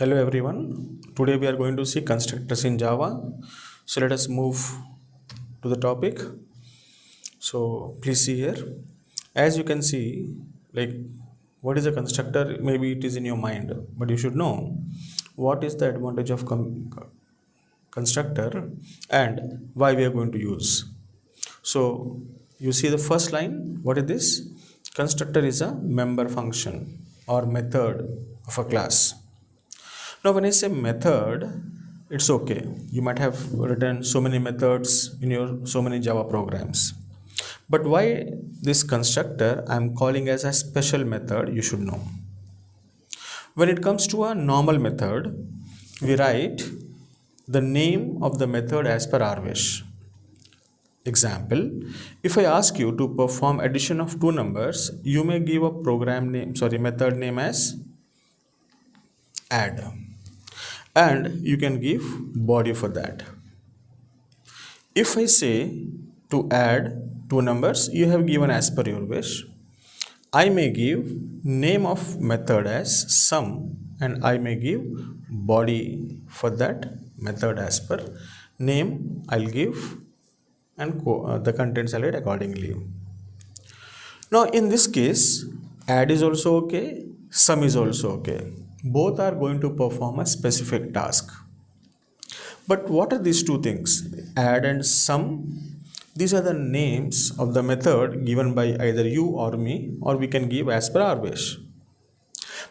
Hello everyone. Today we are going to see constructors in Java. So let us move to the topic. So please see here. As you can see, like what is a constructor? Maybe it is in your mind, but you should know what is the advantage of constructor and why we are going to use. So you see the first line. What is this? Constructor is a member function or method of a class. Now, when I say method, it's okay. You might have written so many methods in your so many Java programs. But why this constructor I'm calling as a special method, you should know. When it comes to a normal method, we write the name of the method as per our wish. Example, if I ask you to perform addition of two numbers, you may give a method name as add. And you can give body for that. If I say to add two numbers, you have given as per your wish. I may give name of method as sum and I may give body for that method as per name. I'll give and the contents I'll write accordingly. Now in this case, add is also okay, sum is also okay. Both are going to perform a specific task. But what are these two things? Add and sum. These are the names of the method given by either you or me, or we can give as per our wish.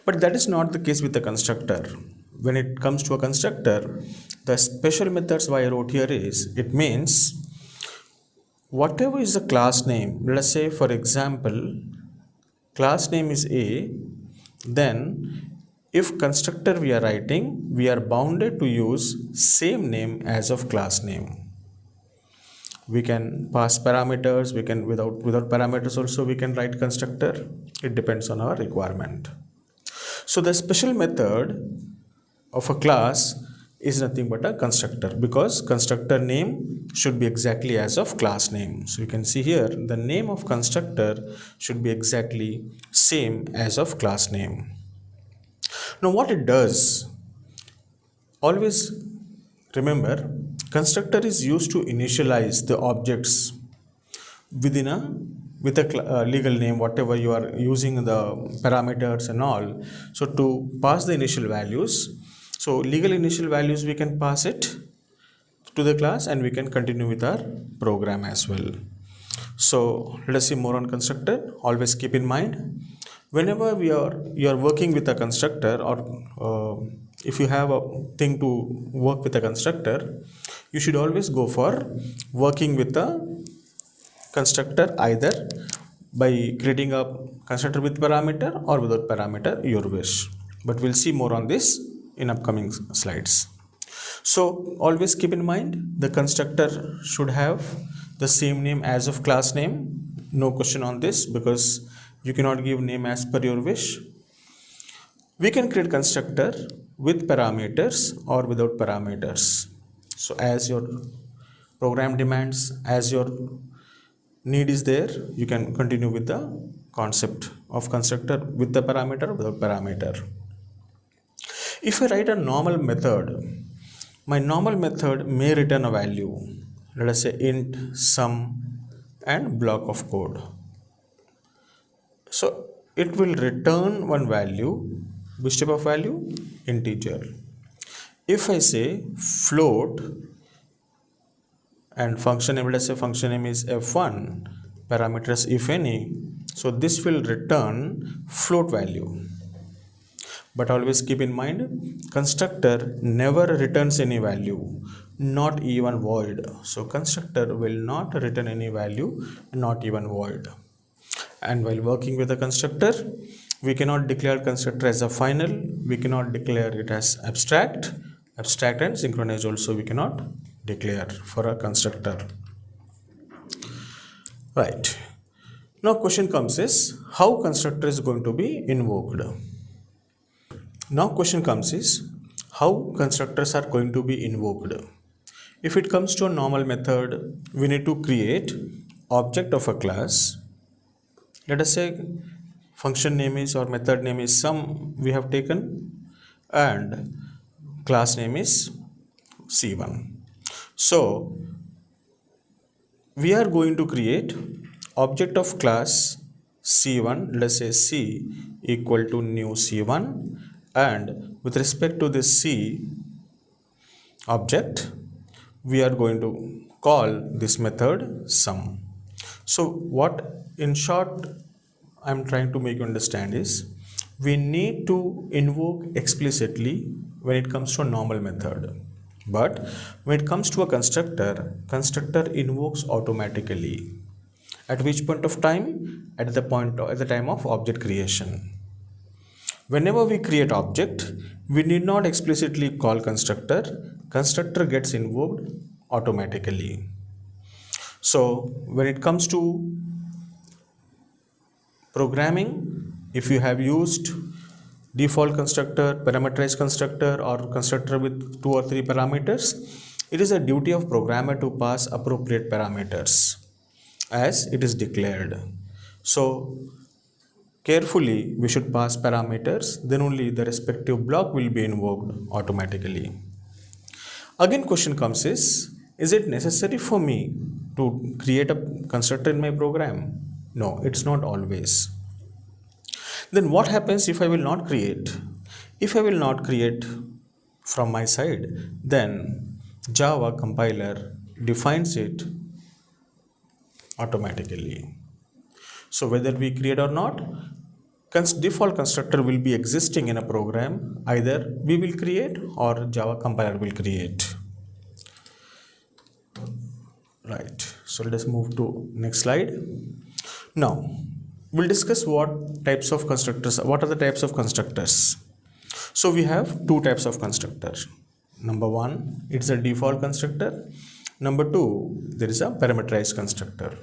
But that is not the case with the constructor. When it comes to a constructor, the special methods why I wrote here is, it means whatever is the class name, let us say for example, class name is A, then if constructor we are writing, we are bounded to use same name as of class name. We can pass parameters, we can without parameters also we can write constructor. It depends on our requirement. So the special method of a class is nothing but a constructor, because constructor name should be exactly as of class name. So you can see here the name of constructor should be exactly same as of class name. Now what it does, always remember, constructor is used to initialize the objects with a legal name, whatever you are using the parameters and all. So to pass the initial values, so legal initial values we can pass it to the class and we can continue with our program as well. So let us see more on constructor. Always keep in mind, whenever you are working with a constructor, or if you have a thing to work with a constructor, you should always go for working with a constructor either by creating a constructor with parameter or without parameter, your wish. But we'll see more on this in upcoming slides. So always keep in mind, the constructor should have the same name as of class name. No question on this, because you cannot give name as per your wish. We can create constructor with parameters or without parameters. So as your program demands, as your need is there, you can continue with the concept of constructor with the parameter, without parameter. If I write a normal method, my normal method may return a value, let us say int, sum and block of code. So it will return one value. Which type of value? Integer. If I say float and function name, let us say function name is f1, parameters if any, so this will return float value. But always keep in mind, constructor never returns any value, not even void. So constructor will not return any value, not even void. And while working with a constructor, we cannot declare constructor as a final, we cannot declare it as abstract and synchronized also we cannot declare for a constructor. Right. Now question comes is, how constructor is going to be invoked? Now question comes is, how constructors are going to be invoked? If it comes to a normal method, we need to create object of a class. Let us say function name is or method name is sum we have taken, and class name is C1. So we are going to create object of class C1, let's say C equal to new C1, and with respect to this C object, we are going to call this method sum. So what in short I'm trying to make you understand is we need to invoke explicitly when it comes to a normal method. But when it comes to a constructor invokes automatically. At which point of time? At the time of object creation. Whenever we create object, we need not explicitly call constructor. Constructor gets invoked automatically. So when it comes to programming, if you have used default constructor, parameterized constructor, or constructor with 2 or 3 parameters, it is a duty of programmer to pass appropriate parameters as it is declared. So carefully we should pass parameters, then only the respective block will be invoked automatically. Again question comes is it necessary for me to create a constructor in my program? No, it's not always. Then what happens if I will not create? If I will not create from my side, then Java compiler defines it automatically. So whether we create or not, default constructor will be existing in a program. Either we will create or Java compiler will create. Right. So let us move to next slide. Now we'll discuss what types of constructors. What are the types of constructors? So we have two types of constructor. Number one, it's a default constructor. Number two, there is a parameterized constructor.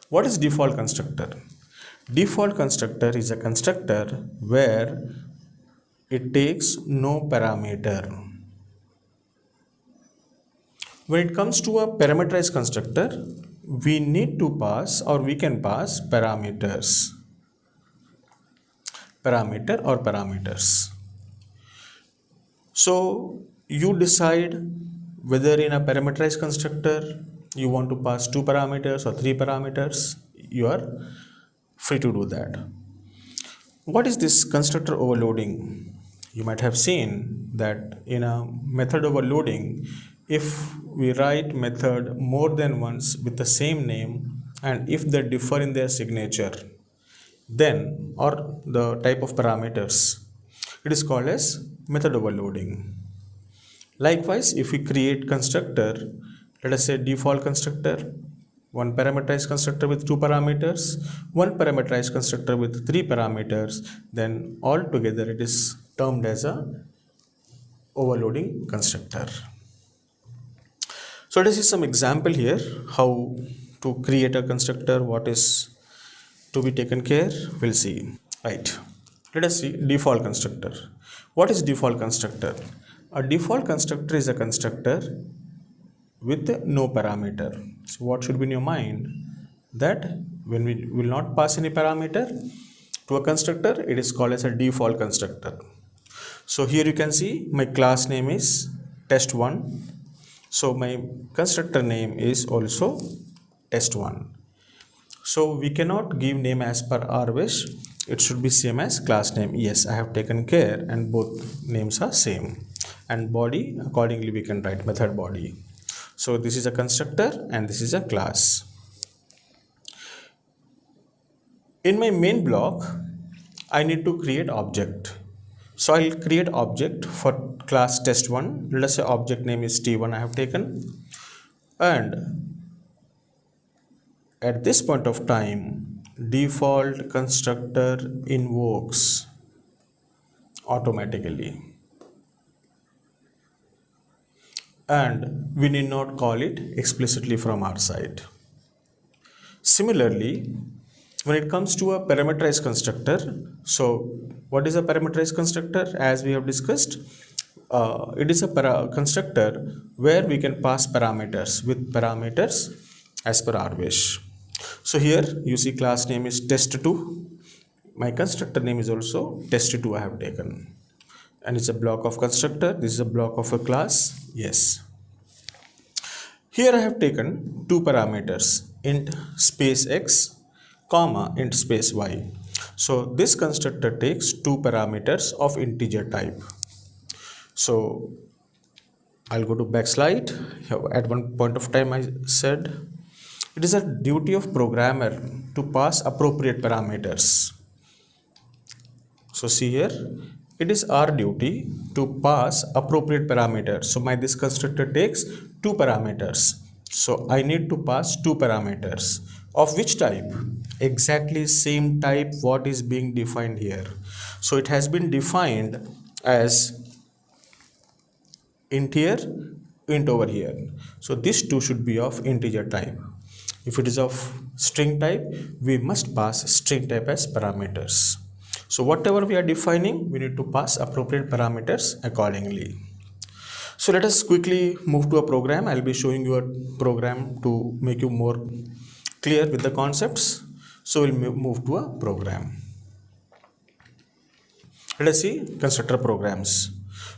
What is default constructor? Default constructor is a constructor where it takes no parameter. When it comes to a parameterized constructor, we need to pass or we can pass parameters. Parameters. So you decide whether in a parameterized constructor you want to pass 2 parameters or 3 parameters. You are free to do that. What is this constructor overloading? You might have seen that in a method overloading, if we write method more than once with the same name and if they differ in their signature, then or the type of parameters, it is called as method overloading. Likewise, if we create constructor, let us say default constructor, one parameterized constructor with 2 parameters, one parameterized constructor with 3 parameters, then altogether it is termed as a overloading constructor. So this is some example here how to create a constructor, what is to be taken care, we'll see. Right, let us see default constructor. What is default constructor? A default constructor is a constructor with no parameter. So what should be in your mind? That when we will not pass any parameter to a constructor, it is called as a default constructor. So here you can see my class name is test1. So my constructor name is also test1. So we cannot give name as per our wish. It should be same as class name. Yes, I have taken care and both names are same. And body, accordingly we can write method body. So this is a constructor and this is a class. In my main block, I need to create object. So I'll create object for class test1. Let us say object name is t1 I have taken. And at this point of time, default constructor invokes automatically. And we need not call it explicitly from our side. Similarly, when it comes to a parameterized constructor, so what is a parameterized constructor? As we have discussed, it is a constructor where we can pass parameters with parameters as per our wish. So here you see class name is test2. My constructor name is also test2 I have taken. and it's a block of constructor. This is a block of a class. Yes. Here I have taken two parameters, int space x, comma int space y. So this constructor takes two parameters of integer type. So I'll go to backslide. At one point of time I said it is a duty of programmer to pass appropriate parameters. So see here, it is our duty to pass appropriate parameters. So this constructor takes two parameters. So I need to pass two parameters. Of which type? Exactly same type what is being defined here. So it has been defined as int here, int over here. So these two should be of integer type. If it is of string type, we must pass string type as parameters. So whatever we are defining, we need to pass appropriate parameters accordingly. So let us quickly move to a program. I'll be showing you a program to make you more clear with the concepts. So we'll move to a program. Let us see constructor programs.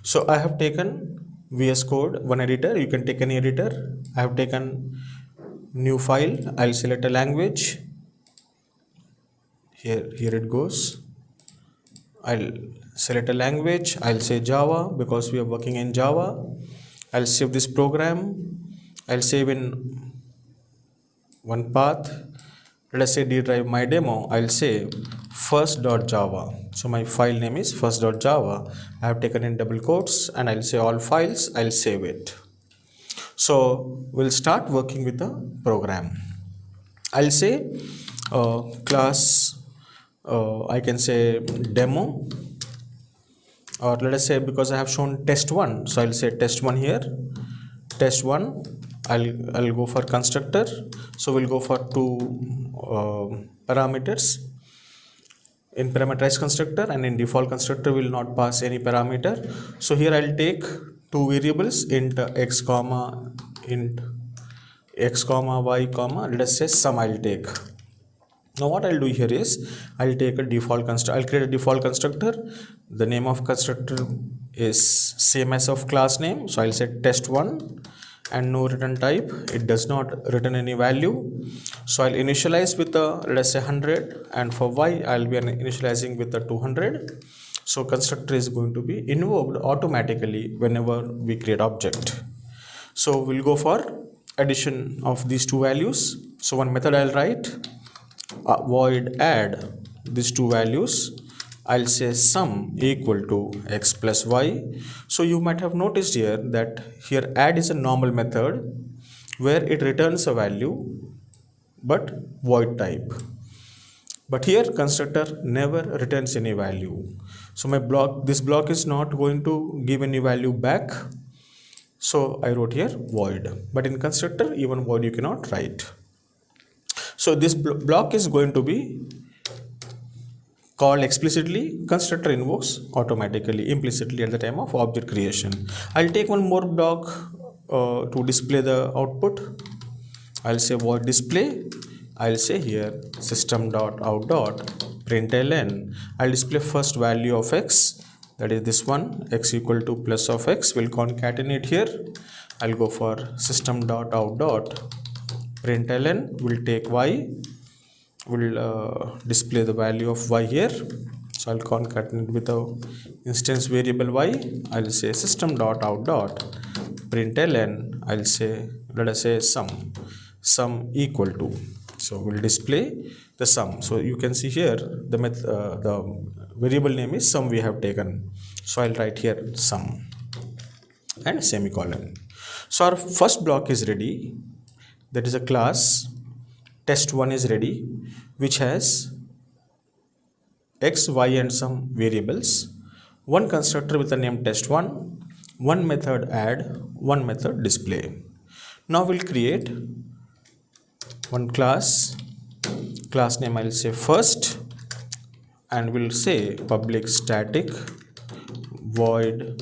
So I have taken VS Code, one editor. You can take any editor. I have taken new file. I'll select a language. Here it goes. I'll select a language. I'll say Java because we are working in Java. I'll save this program. I'll save in one path. Let us say D drive my demo. I'll say first.java. So my file name is first.java. I have taken in double quotes and I'll say all files. I'll save it. So we'll start working with the program. I'll say class, I can say demo, or let us say because I have shown test1, so I'll say test1 here, test1. I'll go for constructor. So we'll go for two parameters. In parameterized constructor and in default constructor will not pass any parameter. So here I'll take two variables, int x comma y comma, let us say sum I'll take. Now what I'll do here is I'll take a default constructor. I'll create a default constructor. The name of constructor is same as of class name. So I'll say test1 and no return type. It does not return any value. So I'll initialize with the, let's say 100, and for y I'll be initializing with the 200. So constructor is going to be invoked automatically whenever we create object. So we'll go for addition of these two values. So one method I'll write, void add these two values. I'll say sum equal to x plus y. So you might have noticed here that here add is a normal method where it returns a value but void type. But here constructor never returns any value. So this block is not going to give any value back. So I wrote here void, but in constructor even void you cannot write. So this block is going to be called explicitly. Constructor invokes automatically, implicitly at the time of object creation. I'll take one more block to display the output. I'll say void display. I'll say here system.out.println. I'll display first value of x, that is this one, x equal to plus of x. We'll concatenate here. I'll go for system.out.println. We'll take y. We'll display the value of y here. So I'll concatenate with the instance variable y. I'll say system.out.println. I'll say, let us say sum equal to. So we'll display the sum. So you can see here the variable name is sum we have taken. So I'll write here sum and semicolon. So our first block is ready. That is a class. Test1 is ready, which has x, y and some variables, one constructor with the name test1, one method add, one method display. Now we'll create one class name. I'll say first, and we'll say public static void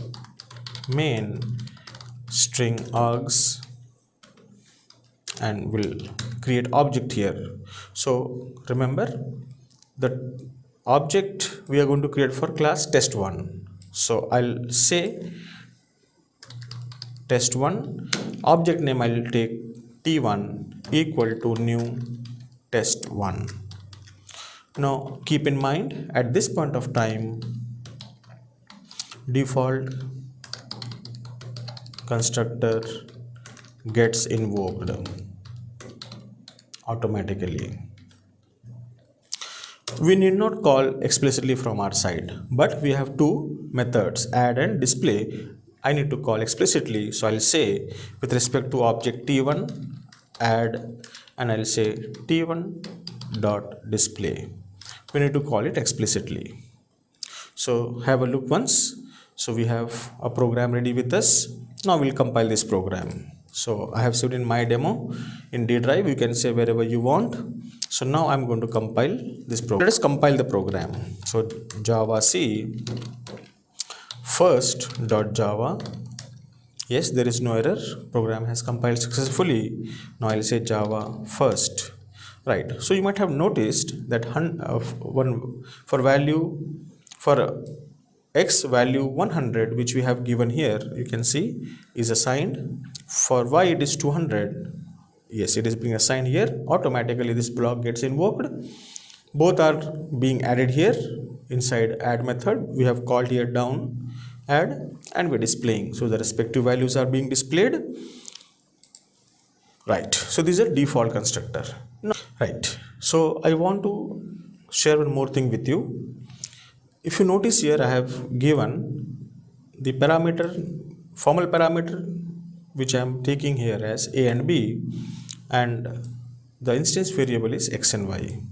main string args, and we'll create object here. So remember the object we are going to create for class test1. So I'll say test1, object name I'll take t1 equal to new test1. Now keep in mind, at this point of time, default constructor gets invoked automatically. We need not call explicitly from our side, but we have two methods, add and display. I need to call explicitly, so I'll say with respect to object t1 add, and I'll say t1 dot display. We need to call it explicitly. So have a look once. So we have a program ready with us. Now we'll compile this program. So I have saved in my demo in D drive. You can save wherever you want. So now I'm going to compile this program. Let us compile the program. So Java C first dot Java. Yes, there is no error. Program has compiled successfully. Now I'll say Java first. Right. So you might have noticed that for x value 100, which we have given here, you can see is assigned. For y it is 200. Yes, it is being assigned here. Automatically this block gets invoked. Both are being added here inside add method. We have called here down add, and we're displaying. So the respective values are being displayed. Right. So these are default constructor. Right. So I want to share one more thing with you. If you notice here, I have given the formal parameter, which I am taking here as a and b, and the instance variable is x and y.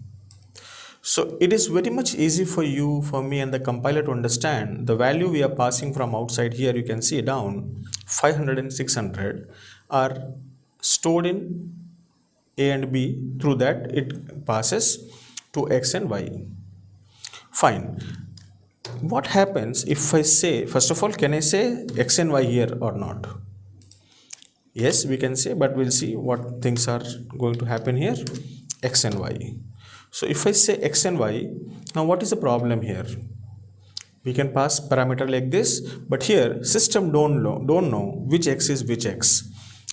So it is very much easy for you, for me and the compiler to understand the value we are passing from outside here. You can see down 500 and 600 are stored in a and b. Through that it passes to x and y. Fine. What happens if I say, first of all, can I say x and y here or not? Yes, we can say, but we'll see what things are going to happen here. X and y. So if I say x and y, now what is the problem here? We can pass parameter like this, but here system don't know which x is which x.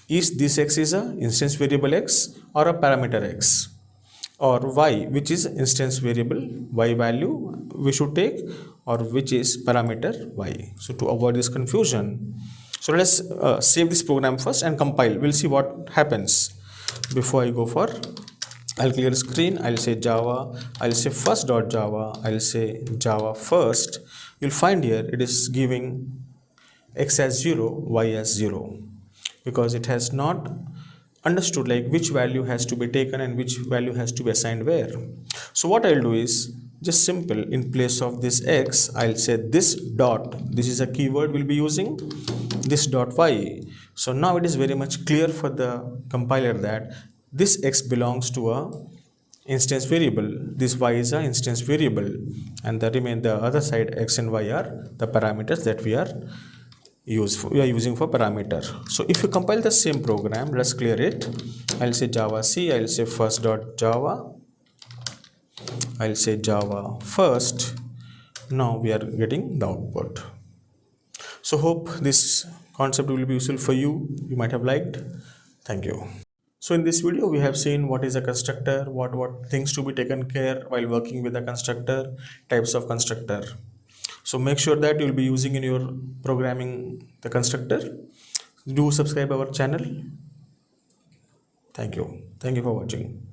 Is this x is a instance variable x or a parameter x, or y, which is instance variable y value we should take, or which is parameter y. So to avoid this confusion, so let us save this program first and compile. We'll see what happens. Before I go for, I'll clear screen. I'll say Java. I'll say first.java. I'll say Java first. You'll find here it is giving x as 0, y as 0, because it has not understood like which value has to be taken and which value has to be assigned where. So what I'll do is just simple, in place of this x, I'll say this dot, this is a keyword we'll be using, this dot y. So now it is very much clear for the compiler that this x belongs to a instance variable, this y is a instance variable, and the other side x and y are the parameters that we are using for parameter. So if you compile the same program, let's clear it. I'll say Java C, I'll say first.java, I'll say Java first. Now we are getting the output. So hope this concept will be useful for you. You might have liked. Thank you. So in this video, we have seen what is a constructor, what things to be taken care while working with a constructor, types of constructor. So make sure that you will be using in your programming the constructor. Do subscribe our channel. Thank you. Thank you for watching.